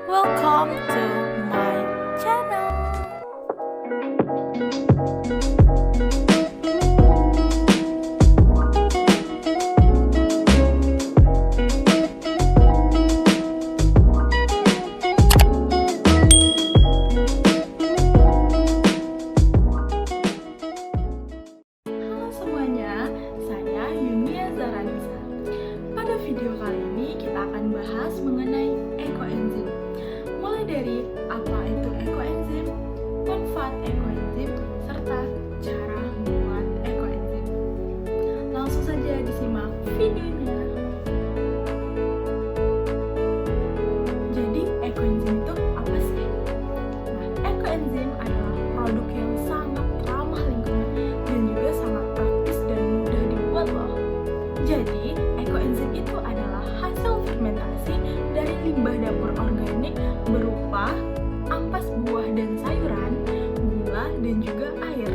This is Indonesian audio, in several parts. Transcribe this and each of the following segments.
Welcome to my channel. Halo semuanya, saya Yunia Zaranisa. Pada video kali ini kita akan bahas mengenai ekoenzim. Mulai dari apa itu ekoenzim, manfaat ekoenzim, serta cara membuat ekoenzim. Langsung saja disimak videonya. Jadi ekoenzim itu apa sih? Nah, ekoenzim adalah produk yang sangat ramah lingkungan dan juga sangat praktis dan mudah dibuat loh. Jadi ekoenzim itu adalah hasil fermentasi dari limbah dapur organik berupa ampas buah dan sayuran, gula, dan juga air.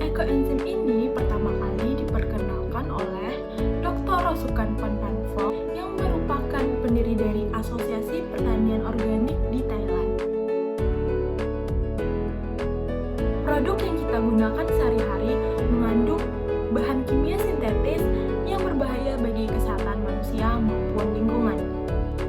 Ekoenzim ini pertama kali diperkenalkan oleh Dr. Rosukan van Panvel yang merupakan pendiri dari Asosiasi Pertanian Organik di Thailand. Produk yang kita gunakan sehari-hari mengandung bahan kimia sintetis yang berbahaya bagi kesehatan manusia maupun lingkungan.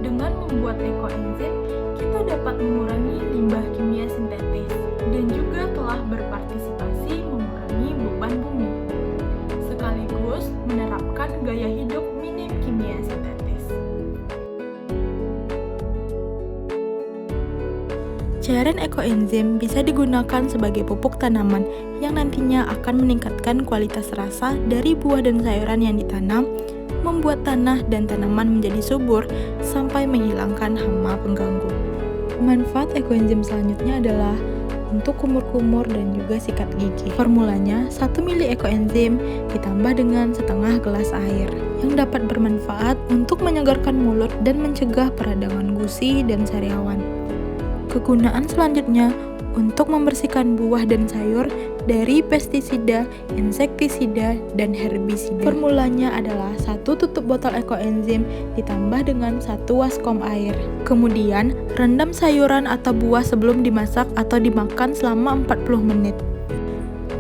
Dengan membuat ekoenzim, kita dapat mengurangi limbah kimia sintetis dan juga telah berpartisipasi mengurangi beban bumi, sekaligus menerapkan gaya hidup minim kimia sintetis. Cairan ekoenzim bisa digunakan sebagai pupuk tanaman yang nantinya akan meningkatkan kualitas rasa dari buah dan sayuran yang ditanam, membuat tanah dan tanaman menjadi subur, sampai menghilangkan hama pengganggu. Manfaat ekoenzim selanjutnya adalah untuk kumur-kumur dan juga sikat gigi. Formulanya 1 mili ekoenzim ditambah dengan setengah gelas air yang dapat bermanfaat untuk menyegarkan mulut dan mencegah peradangan gusi dan sariawan. Kegunaan selanjutnya untuk membersihkan buah dan sayur dari pestisida, insektisida, dan herbisida. Formulanya adalah 1 tutup botol ekoenzim ditambah dengan 1 waskom air. Kemudian, rendam sayuran atau buah sebelum dimasak atau dimakan selama 40 menit.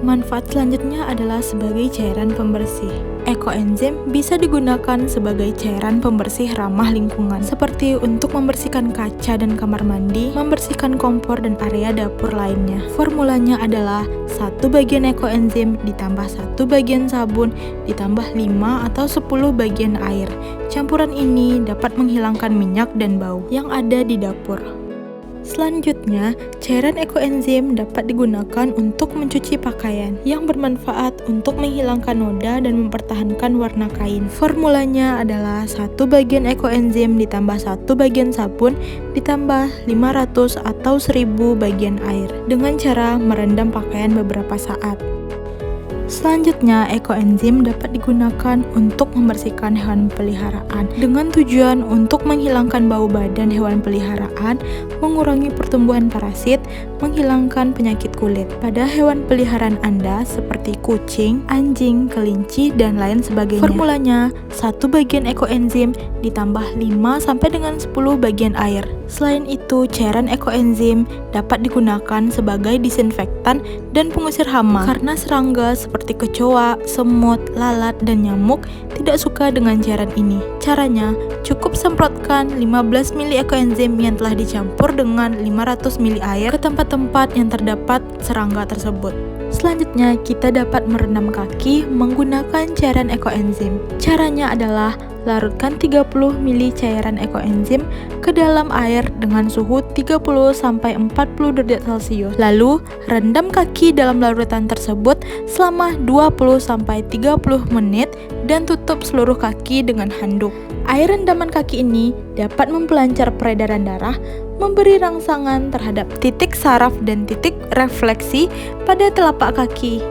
Manfaat selanjutnya adalah sebagai cairan pembersih. Ekoenzim bisa digunakan sebagai cairan pembersih ramah lingkungan, seperti untuk membersihkan kaca dan kamar mandi, membersihkan kompor dan area dapur lainnya. Formulanya adalah 1 bagian ekoenzim ditambah 1 bagian sabun ditambah 5 atau 10 bagian air. Campuran ini dapat menghilangkan minyak dan bau yang ada di dapur. Selanjutnya, cairan ekoenzim dapat digunakan untuk mencuci pakaian yang bermanfaat untuk menghilangkan noda dan mempertahankan warna kain. Formulanya adalah 1 bagian ekoenzim ditambah 1 bagian sabun ditambah 500 atau 1000 bagian air dengan cara merendam pakaian beberapa saat. Selanjutnya, ekoenzim dapat digunakan untuk membersihkan hewan peliharaan dengan tujuan untuk menghilangkan bau badan hewan peliharaan, mengurangi pertumbuhan parasit, menghilangkan penyakit kulit pada hewan peliharaan Anda seperti kucing, anjing, kelinci, dan lain sebagainya. Formulanya 1 bagian ekoenzim ditambah 5 sampai dengan 10 bagian air. Selain itu, cairan ekoenzim dapat digunakan sebagai disinfektan dan pengusir hama karena serangga seperti kecoa, semut, lalat, dan nyamuk tidak suka dengan cairan ini. Caranya, cukup semprotkan 15 mili ekoenzim yang telah dicampur dengan 500 mili air ke tempat-tempat yang terdapat serangga tersebut. Selanjutnya, kita dapat merendam kaki menggunakan cairan ekoenzim. Caranya adalah larutkan 30 mili cairan ekoenzim ke dalam air dengan suhu 30-40 derajat Celcius. Lalu, rendam kaki dalam larutan tersebut selama 20-30 menit dan tutup seluruh kaki dengan handuk. Air rendaman kaki ini dapat mempelancar peredaran darah, memberi rangsangan terhadap titik saraf dan titik refleksi pada telapak kaki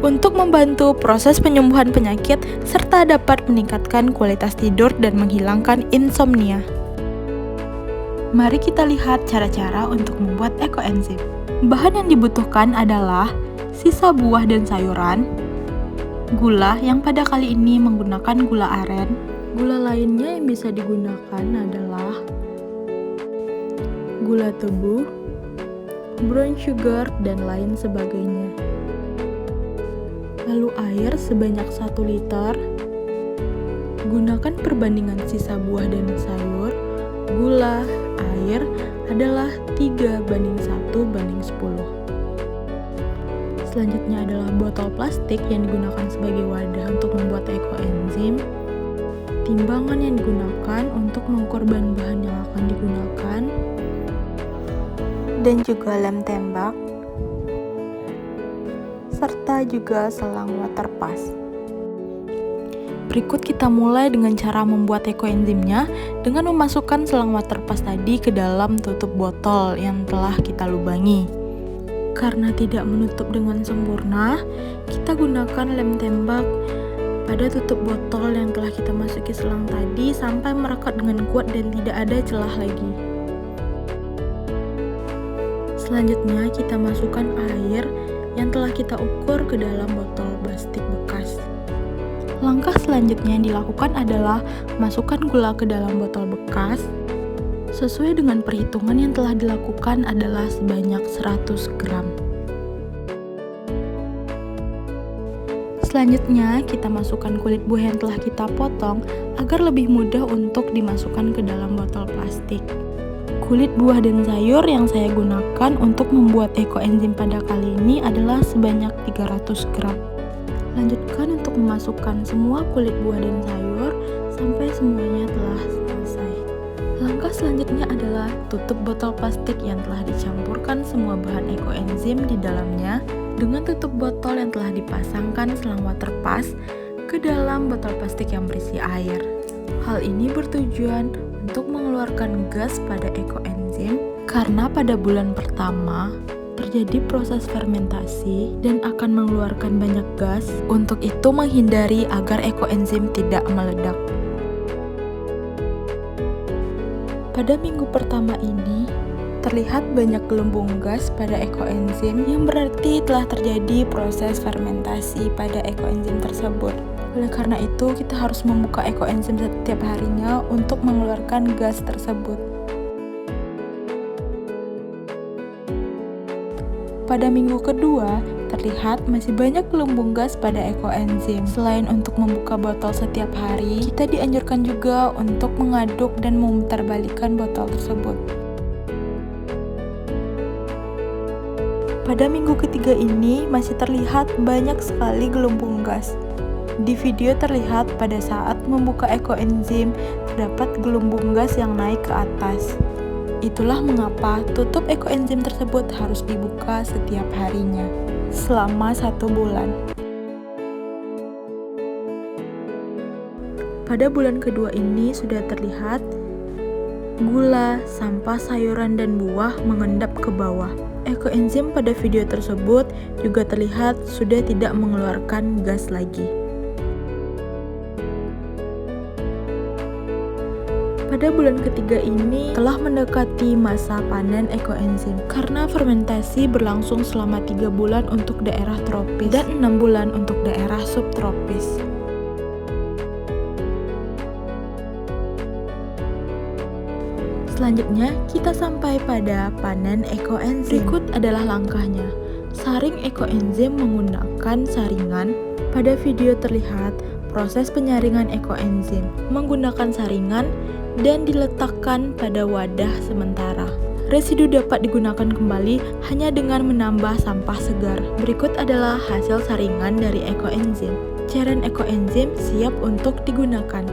untuk membantu proses penyembuhan penyakit serta dapat meningkatkan kualitas tidur dan menghilangkan insomnia. Mari kita lihat cara-cara untuk membuat ekoenzim. Bahan yang dibutuhkan adalah sisa buah dan sayuran, gula yang pada kali ini menggunakan gula aren. Gula lainnya yang bisa digunakan adalah gula tebu, brown sugar, dan lain sebagainya. Lalu air sebanyak 1 liter. Gunakan perbandingan sisa buah dan sayur. Gula, air adalah 3:1:10. Selanjutnya adalah botol plastik yang digunakan sebagai wadah untuk membuat ekoenzim. Timbangan yang digunakan untuk mengukur bahan-bahan yang akan digunakan. Dan juga lem tembak. Serta juga selang waterpass. Berikut kita mulai dengan cara membuat ekoenzimnya dengan memasukkan selang waterpass tadi ke dalam tutup botol yang telah kita lubangi. Karena tidak menutup dengan sempurna, kita gunakan lem tembak pada tutup botol yang telah kita masuki selang tadi sampai merakat dengan kuat dan tidak ada celah lagi. Selanjutnya kita masukkan air yang telah kita ukur ke dalam botol plastik bekas. Langkah selanjutnya yang dilakukan adalah masukkan gula ke dalam botol bekas. Sesuai dengan perhitungan yang telah dilakukan adalah sebanyak 100 gram. Selanjutnya, kita masukkan kulit buah yang telah kita potong agar lebih mudah untuk dimasukkan ke dalam botol plastik. Kulit buah dan sayur yang saya gunakan untuk membuat ekoenzim pada kali ini adalah sebanyak 300 gram. Lanjutkan untuk memasukkan semua kulit buah dan sayur sampai semuanya telah selesai. Langkah selanjutnya adalah tutup botol plastik yang telah dicampurkan semua bahan ekoenzim di dalamnya dengan tutup botol yang telah dipasangkan selang waterpass ke dalam botol plastik yang berisi air. Hal ini bertujuan untuk mengeluarkan gas pada ekoenzim karena pada bulan pertama terjadi proses fermentasi dan akan mengeluarkan banyak gas. Untuk itu menghindari agar ekoenzim tidak meledak. Pada minggu pertama ini, terlihat banyak gelembung gas pada ekoenzim yang berarti telah terjadi proses fermentasi pada ekoenzim tersebut. Oleh karena itu, kita harus membuka ekoenzim setiap harinya untuk mengeluarkan gas tersebut. Pada minggu kedua, terlihat masih banyak gelembung gas pada ekoenzim. Selain untuk membuka botol setiap hari, kita dianjurkan juga untuk mengaduk dan memutarbalikkan botol tersebut. Pada minggu ketiga ini masih terlihat banyak sekali gelembung gas. Di video terlihat pada saat membuka ekoenzim terdapat gelembung gas yang naik ke atas. Itulah mengapa tutup ekoenzim tersebut harus dibuka setiap harinya selama 1 bulan. Pada bulan kedua ini sudah terlihat gula, sampah sayuran dan buah mengendap ke bawah. Ekoenzim pada video tersebut juga terlihat sudah tidak mengeluarkan gas lagi. Pada bulan ketiga ini telah mendekati masa panen ekoenzim karena fermentasi berlangsung selama 3 bulan untuk daerah tropis dan 6 bulan untuk daerah subtropis. Selanjutnya, kita sampai pada panen ekoenzim. Berikut adalah langkahnya. Saring ekoenzim menggunakan saringan. Pada video terlihat proses penyaringan ekoenzim menggunakan saringan dan diletakkan pada wadah sementara. Residu dapat digunakan kembali hanya dengan menambah sampah segar. Berikut adalah hasil saringan dari ekoenzim. Cairan ekoenzim siap untuk digunakan.